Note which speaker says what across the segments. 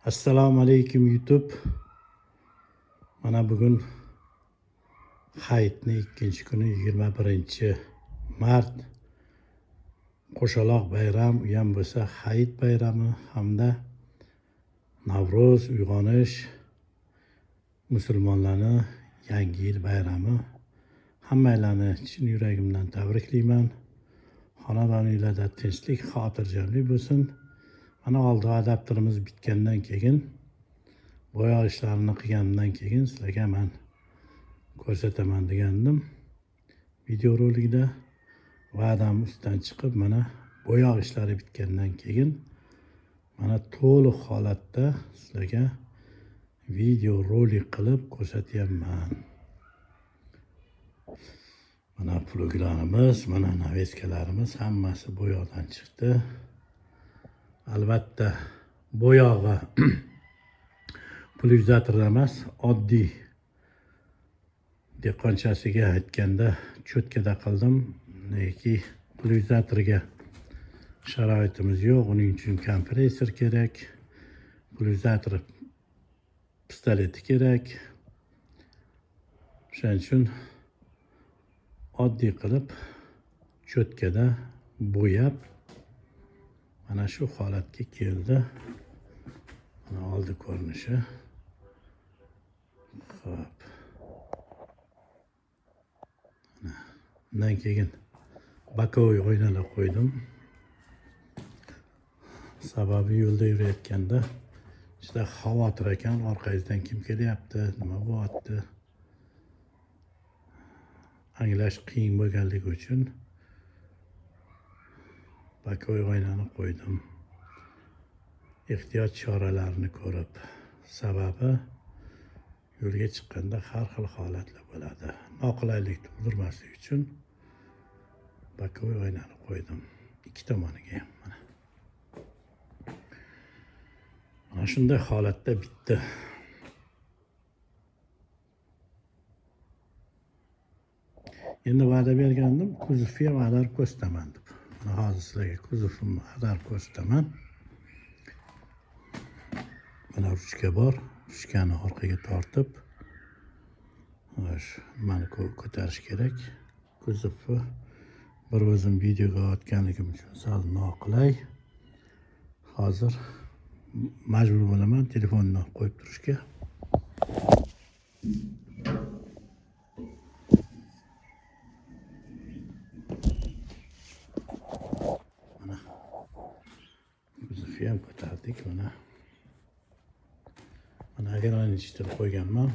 Speaker 1: Assalomu alaykum YouTube. Mana bugun hayitni 2-kuni 21-mart qo'shaloq bayram, u ham bo'lsa hayit bayrami hamda Navro'z uyg'onish musulmonlarning yangi yil bayrami. Hammalarni chin yuragimdan tabriklayman. Xonadoningizda tinchlik, xotirjamlik bo'lsin. Mana oldi adapterimiz bitgandan keyin bo'yoq ishlarini qilgandan keyin sizlarga men ko'rsataman degandim. Video rolikda va'dam ustidan chiqib, mana bo'yoq ishlari bitgandan keyin mana to'liq holatda sizlarga video rolik qilib ko'rsatyapman. Mana pluglarimiz, mana naveskalarimiz hammasi bo'yoqdan chiqdi. Albatta bo'yog'i pulverizatorda emas, oddiy dehqonchasiga aytganda cho'tkada qildim. Neki pulverizatorga sharoitimiz yo'q, uning uchun kompressor kerak, pulverizator pistoleti kerak. Shuning uchun oddiy qilib cho'tkada bo'yab mana shu holatga keldi. Mana oldi ko'rinishi. Xo'p. Undan keyin bokovoy oynalar qo'ydim. Sababi yo'lda yurayotganda juda xavotir ekan, orqangizdan kim kelyapti, nima bo'lyapti, anglash qiyin bo'lganligi uchun bokovoy oynani qo'ydim. Ehtiyot choralarini ko'rib, sababi yo'lga chiqqanda har xil holatlar bo'ladi. Noqulaylik tug'dirmaslik uchun bokovoy oynani qo'ydim. Ikki tomoniga ham mana. Mana shunday holatda bitdi. Endi va'da bergandim, kuzovni ham ag'darib ko'rsataman deb. Hozir sizlarga kuzovimni ag'darib ko'rsataman. Mana ruchka bor, ruchkani orqaga tortib, mana ko'tarish kerak. Kuzovni bir o'zim videoga otganligim uchun sal noqulay. Hozir majbur bo'laman telefonni qo'yib turishga. Mana kuzovni ham ko'tardik mana. Mana ограничитель qo'yganman.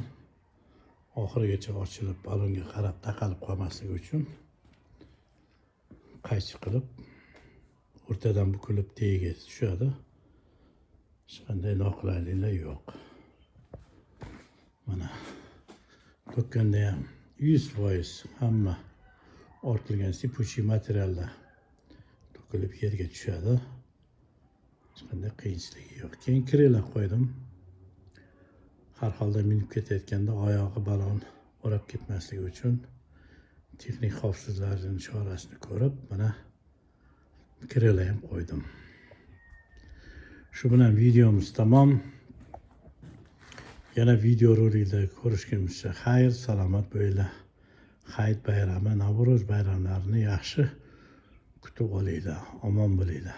Speaker 1: Oxirigacha ochilib, balonga qarab taqalib qolmasligi uchun qaychi qilib o'rtadan bukilib tagiga tushadi. Hech qanday noqulayliklar yo'q. Mana to'kkanda ham 100% hamma ortilgan sipuchi materiallar to'kilib yerga tushadi. Hech qanday qiyinchiligi yo'q. Keyin krelar qo'ydim. Har holda minib ketayotganda oyog'i balon o'rab ketmasligi uchun texnik xavfsizlikning chorasini ko'rib, mana krelar ham qo'ydim. Shu bilan videomiz tamom. Yana video rolikda ko'rishgunimizcha xayr, salomat bo'linglar. Hayit bayrami, Navro'z bayramlarini yaxshi kutib olinglar, omon bo'linglar.